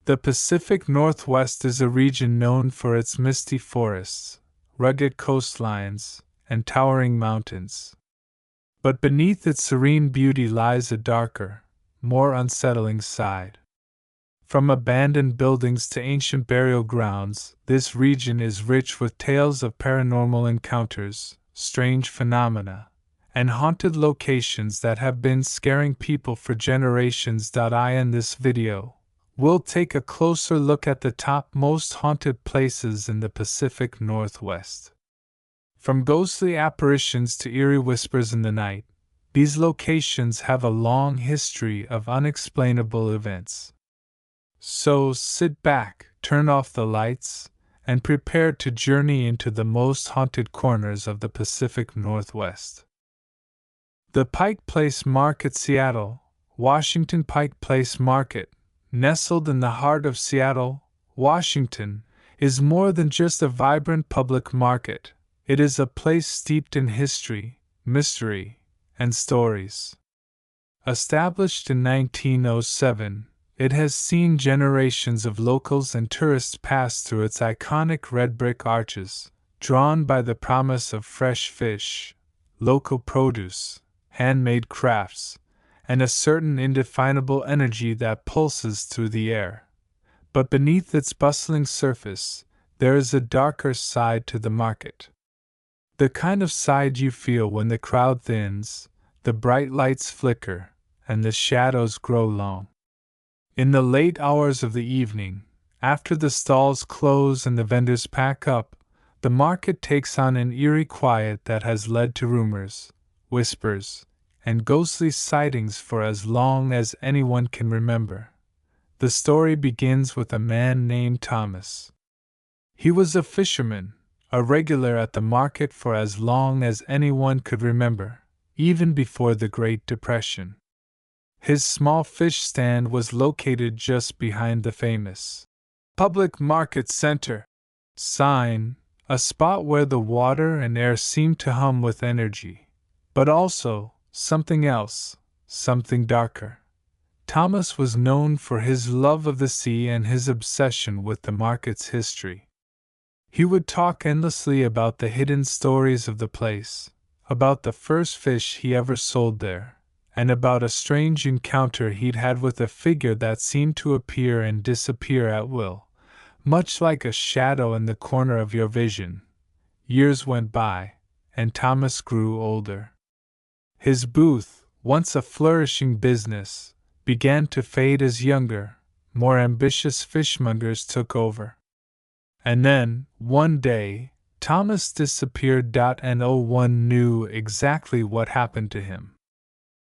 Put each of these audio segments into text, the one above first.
The Pacific Northwest is a region known for its misty forests, rugged coastlines, and towering mountains. But beneath its serene beauty lies a darker, more unsettling side. From abandoned buildings to ancient burial grounds, this region is rich with tales of paranormal encounters, strange phenomena, and haunted locations that have been scaring people for generations. In this video, we'll take a closer look at the top most haunted places in the Pacific Northwest. From ghostly apparitions to eerie whispers in the night, these locations have a long history of unexplainable events. So sit back, turn off the lights, and prepare to journey into the most haunted corners of the Pacific Northwest. The Pike Place Market, Seattle, Washington. Pike Place Market, nestled in the heart of Seattle, Washington, is more than just a vibrant public market. It is a place steeped in history, mystery, and stories. Established in 1907, it has seen generations of locals and tourists pass through its iconic red brick arches, drawn by the promise of fresh fish, local produce, handmade crafts, and a certain indefinable energy that pulses through the air. But beneath its bustling surface, there is a darker side to the market. The kind of side you feel when the crowd thins, the bright lights flicker, and the shadows grow long. In the late hours of the evening, after the stalls close and the vendors pack up, the market takes on an eerie quiet that has led to rumors, whispers, and ghostly sightings for as long as anyone can remember. The story begins with a man named Thomas. He was a fisherman, a regular at the market for as long as anyone could remember, even before the Great Depression. His small fish stand was located just behind the famous Public Market Center sign, a spot where the water and air seemed to hum with energy. But also, something else, something darker. Thomas was known for his love of the sea and his obsession with the market's history. He would talk endlessly about the hidden stories of the place, about the first fish he ever sold there, and about a strange encounter he'd had with a figure that seemed to appear and disappear at will, much like a shadow in the corner of your vision. Years went by, and Thomas grew older. His booth, once a flourishing business, began to fade as younger, more ambitious fishmongers took over. And then, one day, Thomas disappeared. And no one knew exactly what happened to him.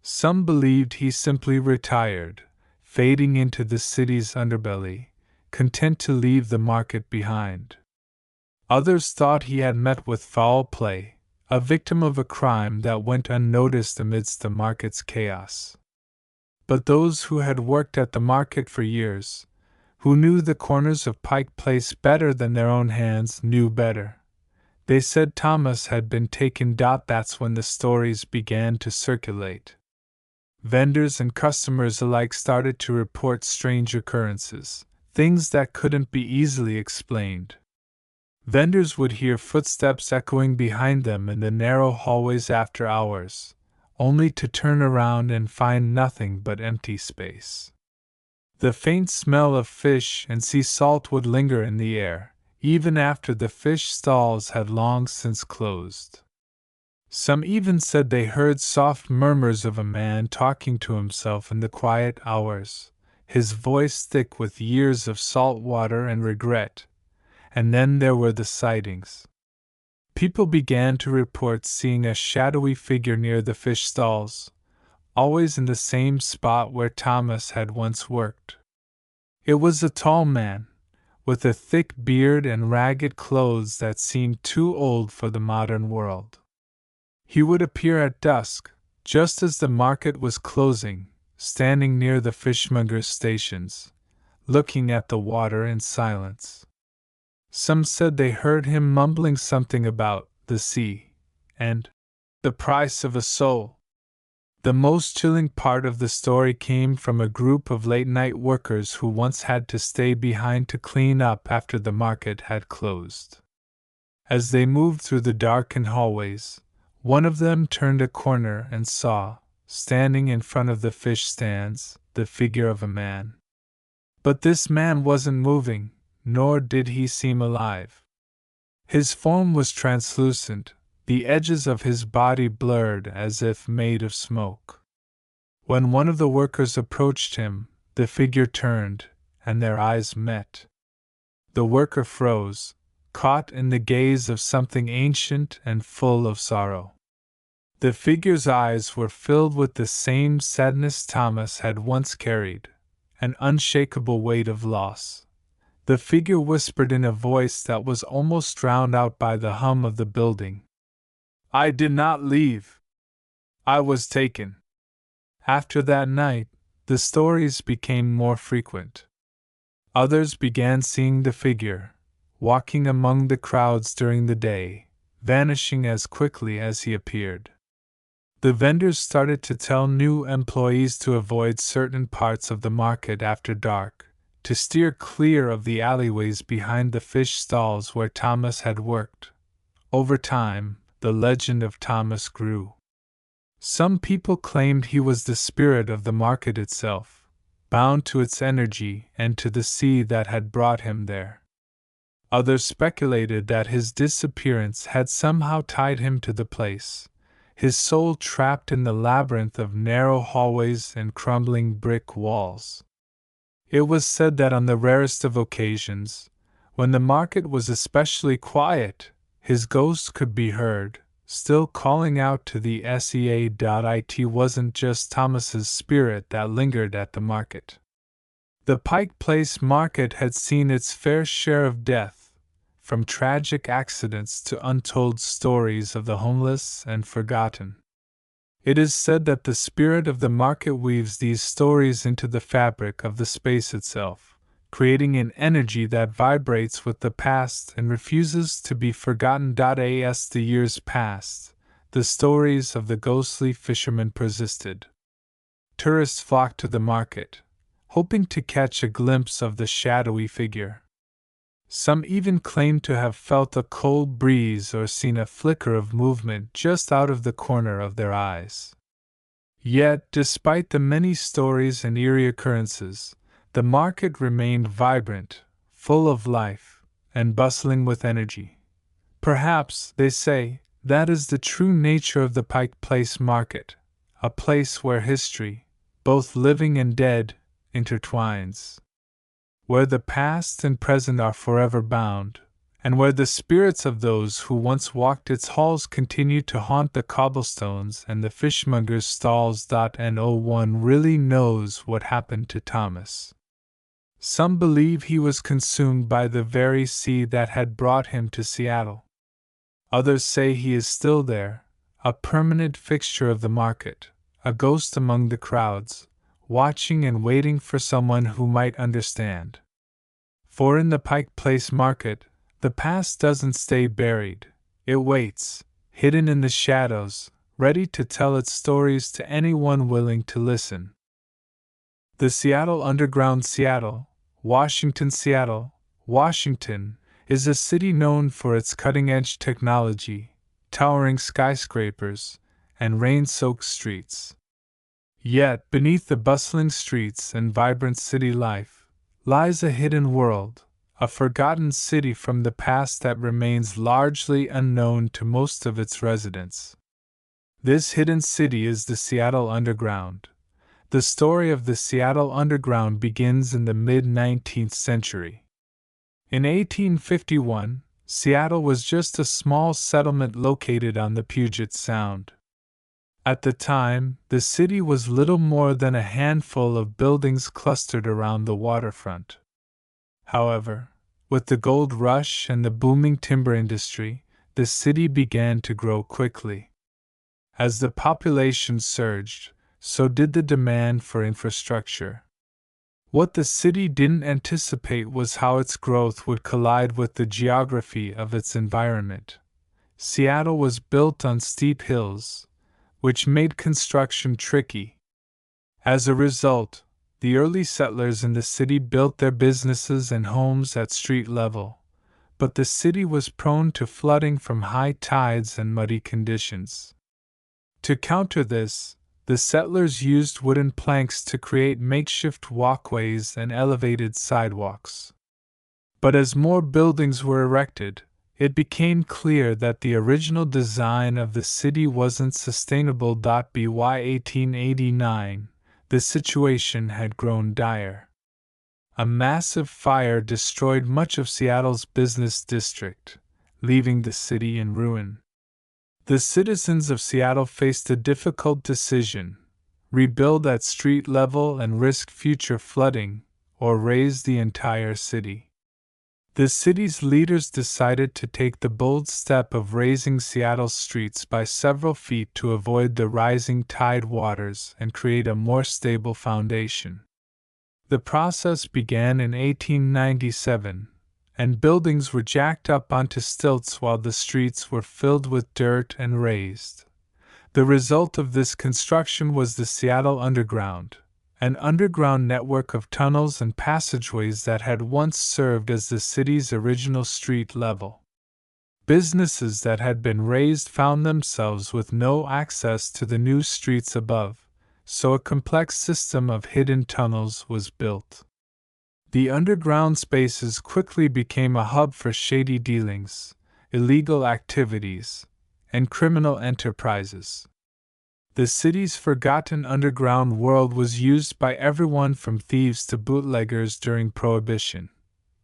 Some believed he simply retired, fading into the city's underbelly, content to leave the market behind. Others thought he had met with foul play, a victim of a crime that went unnoticed amidst the market's chaos. But those who had worked at the market for years, who knew the corners of Pike Place better than their own hands, knew better. They said Thomas had been taken. That's when the stories began to circulate. Vendors and customers alike started to report strange occurrences, things that couldn't be easily explained. Vendors would hear footsteps echoing behind them in the narrow hallways after hours, only to turn around and find nothing but empty space. The faint smell of fish and sea salt would linger in the air, even after the fish stalls had long since closed. Some even said they heard soft murmurs of a man talking to himself in the quiet hours, his voice thick with years of salt water and regret. And then there were the sightings. People began to report seeing a shadowy figure near the fish stalls, always in the same spot where Thomas had once worked. It was a tall man, with a thick beard and ragged clothes that seemed too old for the modern world. He would appear at dusk, just as the market was closing, standing near the fishmongers' stations, looking at the water in silence. Some said they heard him mumbling something about the sea and the price of a soul. The most chilling part of the story came from a group of late-night workers who once had to stay behind to clean up after the market had closed. As they moved through the darkened hallways, one of them turned a corner and saw, standing in front of the fish stands, the figure of a man. But this man wasn't moving, nor did he seem alive. His form was translucent, the edges of his body blurred as if made of smoke. When one of the workers approached him, the figure turned, and their eyes met. The worker froze, caught in the gaze of something ancient and full of sorrow. The figure's eyes were filled with the same sadness Thomas had once carried, an unshakable weight of loss. The figure whispered in a voice that was almost drowned out by the hum of the building. "I did not leave. I was taken." After that night, the stories became more frequent. Others began seeing the figure, walking among the crowds during the day, vanishing as quickly as he appeared. The vendors started to tell new employees to avoid certain parts of the market after dark, to steer clear of the alleyways behind the fish stalls where Thomas had worked. Over time, the legend of Thomas grew. Some people claimed he was the spirit of the market itself, bound to its energy and to the sea that had brought him there. Others speculated that his disappearance had somehow tied him to the place, his soul trapped in the labyrinth of narrow hallways and crumbling brick walls. It was said that on the rarest of occasions, when the market was especially quiet, his ghost could be heard, still calling out to the sea. It wasn't just Thomas's spirit that lingered at the market. The Pike Place market had seen its fair share of death, from tragic accidents to untold stories of the homeless and forgotten. It is said that the spirit of the market weaves these stories into the fabric of the space itself, creating an energy that vibrates with the past and refuses to be forgotten. As the years passed, the stories of the ghostly fishermen persisted. Tourists flocked to the market, hoping to catch a glimpse of the shadowy figure. Some even claimed to have felt a cold breeze or seen a flicker of movement just out of the corner of their eyes. Yet, despite the many stories and eerie occurrences, the market remained vibrant, full of life, and bustling with energy. Perhaps, they say, that is the true nature of the Pike Place market, a place where history, both living and dead, intertwines. Where the past and present are forever bound, and where the spirits of those who once walked its halls continue to haunt the cobblestones and the fishmongers' stalls. No one really knows what happened to Thomas. Some believe he was consumed by the very sea that had brought him to Seattle. Others say he is still there, a permanent fixture of the market, a ghost among the crowds, watching and waiting for someone who might understand. For in the Pike Place market, the past doesn't stay buried, it waits, hidden in the shadows, ready to tell its stories to anyone willing to listen. The Seattle Underground. Seattle, Washington, is a city known for its cutting-edge technology, towering skyscrapers, and rain-soaked streets. Yet, beneath the bustling streets and vibrant city life, lies a hidden world, a forgotten city from the past that remains largely unknown to most of its residents. This hidden city is the Seattle Underground. The story of the Seattle Underground begins in the mid-19th century. In 1851, Seattle was just a small settlement located on the Puget Sound. At the time, the city was little more than a handful of buildings clustered around the waterfront. However, with the gold rush and the booming timber industry, the city began to grow quickly. As the population surged, so did the demand for infrastructure. What the city didn't anticipate was how its growth would collide with the geography of its environment. Seattle was built on steep hills, which made construction tricky. As a result, the early settlers in the city built their businesses and homes at street level, but the city was prone to flooding from high tides and muddy conditions. To counter this, the settlers used wooden planks to create makeshift walkways and elevated sidewalks. But as more buildings were erected, it became clear that the original design of the city wasn't sustainable. By 1889, the situation had grown dire. A massive fire destroyed much of Seattle's business district, leaving the city in ruin. The citizens of Seattle faced a difficult decision: rebuild at street level and risk future flooding, or raze the entire city. The city's leaders decided to take the bold step of raising Seattle's streets by several feet to avoid the rising tide waters and create a more stable foundation. The process began in 1897, and buildings were jacked up onto stilts while the streets were filled with dirt and raised. The result of this construction was the Seattle Underground, an underground network of tunnels and passageways that had once served as the city's original street level. Businesses that had been raised found themselves with no access to the new streets above, so a complex system of hidden tunnels was built. The underground spaces quickly became a hub for shady dealings, illegal activities, and criminal enterprises. The city's forgotten underground world was used by everyone from thieves to bootleggers during Prohibition.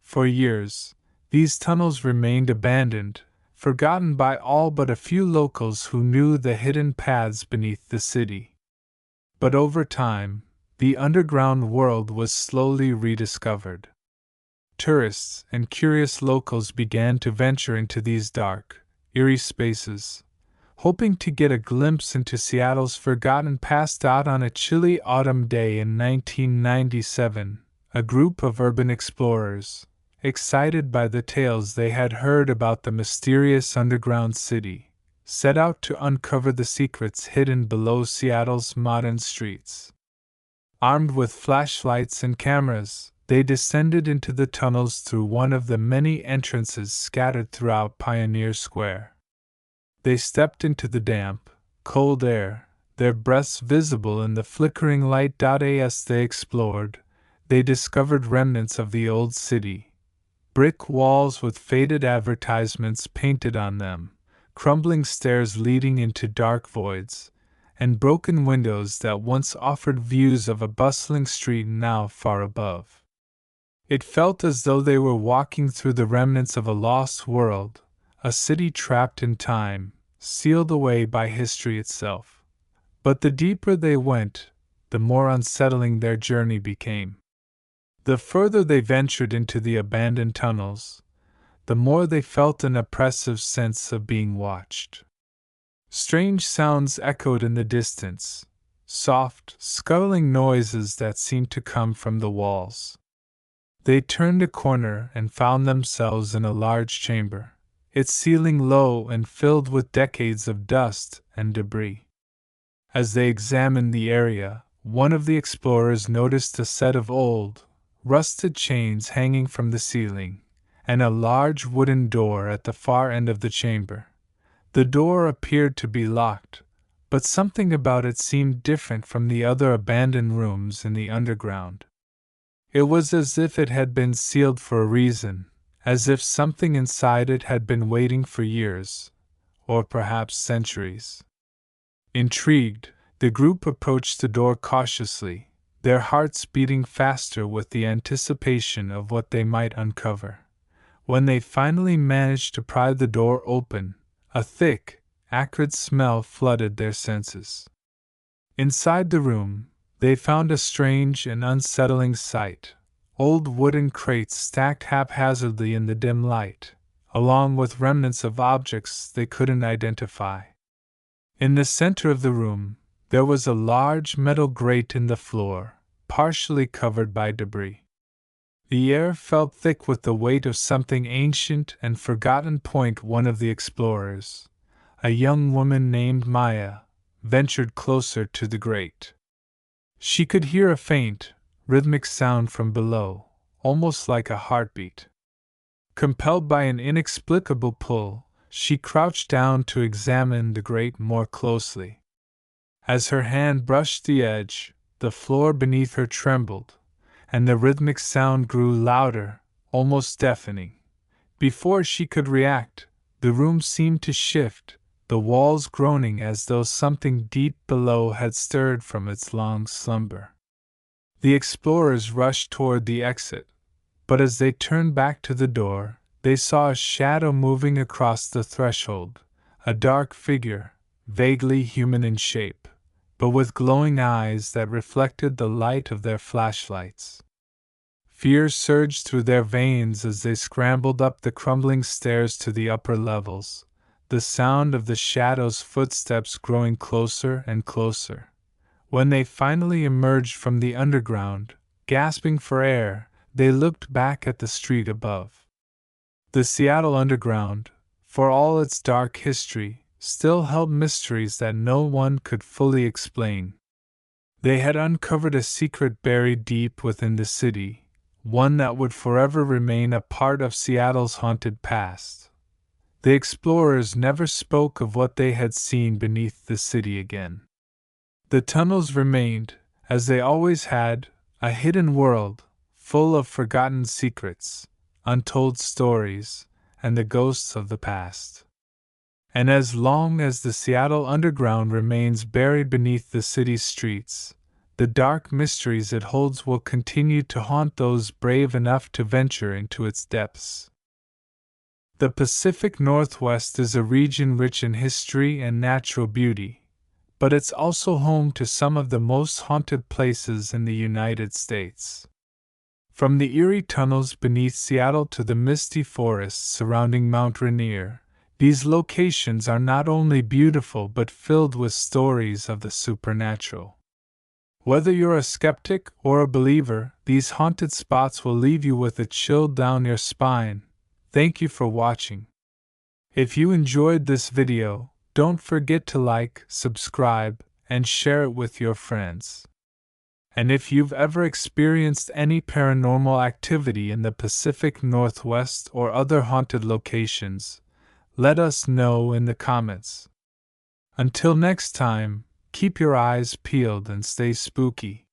For years, these tunnels remained abandoned, forgotten by all but a few locals who knew the hidden paths beneath the city. But over time, the underground world was slowly rediscovered. Tourists and curious locals began to venture into these dark, eerie spaces, hoping to get a glimpse into Seattle's forgotten past. On a chilly autumn day in 1997, a group of urban explorers, excited by the tales they had heard about the mysterious underground city, set out to uncover the secrets hidden below Seattle's modern streets. Armed with flashlights and cameras, they descended into the tunnels through one of the many entrances scattered throughout Pioneer Square. They stepped into the damp, cold air, their breaths visible in the flickering light. As they explored, they discovered remnants of the old city: brick walls with faded advertisements painted on them, crumbling stairs leading into dark voids, and broken windows that once offered views of a bustling street now far above. It felt as though they were walking through the remnants of a lost world, a city trapped in time, sealed away by history itself. But the deeper they went, the more unsettling their journey became. The further they ventured into the abandoned tunnels, the more they felt an oppressive sense of being watched. Strange sounds echoed in the distance, soft, scuttling noises that seemed to come from the walls. They turned a corner and found themselves in a large chamber, its ceiling low and filled with decades of dust and debris. As they examined the area, one of the explorers noticed a set of old, rusted chains hanging from the ceiling, and a large wooden door at the far end of the chamber. The door appeared to be locked, but something about it seemed different from the other abandoned rooms in the underground. It was as if it had been sealed for a reason, as if something inside it had been waiting for years, or perhaps centuries. Intrigued, the group approached the door cautiously, their hearts beating faster with the anticipation of what they might uncover. When they finally managed to pry the door open, a thick, acrid smell flooded their senses. Inside the room, they found a strange and unsettling sight: old wooden crates stacked haphazardly in the dim light, along with remnants of objects they couldn't identify. In the center of the room, there was a large metal grate in the floor, partially covered by debris. The air felt thick with the weight of something ancient and forgotten. One of the explorers, a young woman named Maya, ventured closer to the grate. She could hear a faint, rhythmic sound from below, almost like a heartbeat. Compelled by an inexplicable pull, she crouched down to examine the grate more closely. As her hand brushed the edge, the floor beneath her trembled, and the rhythmic sound grew louder, almost deafening. Before she could react, the room seemed to shift, the walls groaning as though something deep below had stirred from its long slumber. The explorers rushed toward the exit, but as they turned back to the door, they saw a shadow moving across the threshold, a dark figure, vaguely human in shape, but with glowing eyes that reflected the light of their flashlights. Fear surged through their veins as they scrambled up the crumbling stairs to the upper levels, the sound of the shadow's footsteps growing closer and closer. When they finally emerged from the underground, gasping for air, they looked back at the street above. The Seattle Underground, for all its dark history, still held mysteries that no one could fully explain. They had uncovered a secret buried deep within the city, one that would forever remain a part of Seattle's haunted past. The explorers never spoke of what they had seen beneath the city again. The tunnels remained, as they always had, a hidden world, full of forgotten secrets, untold stories, and the ghosts of the past. And as long as the Seattle Underground remains buried beneath the city's streets, the dark mysteries it holds will continue to haunt those brave enough to venture into its depths. The Pacific Northwest is a region rich in history and natural beauty, but it's also home to some of the most haunted places in the United States. From the eerie tunnels beneath Seattle to the misty forests surrounding Mount Rainier, these locations are not only beautiful but filled with stories of the supernatural. Whether you're a skeptic or a believer, these haunted spots will leave you with a chill down your spine. Thank you for watching. If you enjoyed this video, don't forget to like, subscribe, and share it with your friends. And if you've ever experienced any paranormal activity in the Pacific Northwest or other haunted locations, let us know in the comments. Until next time, keep your eyes peeled and stay spooky.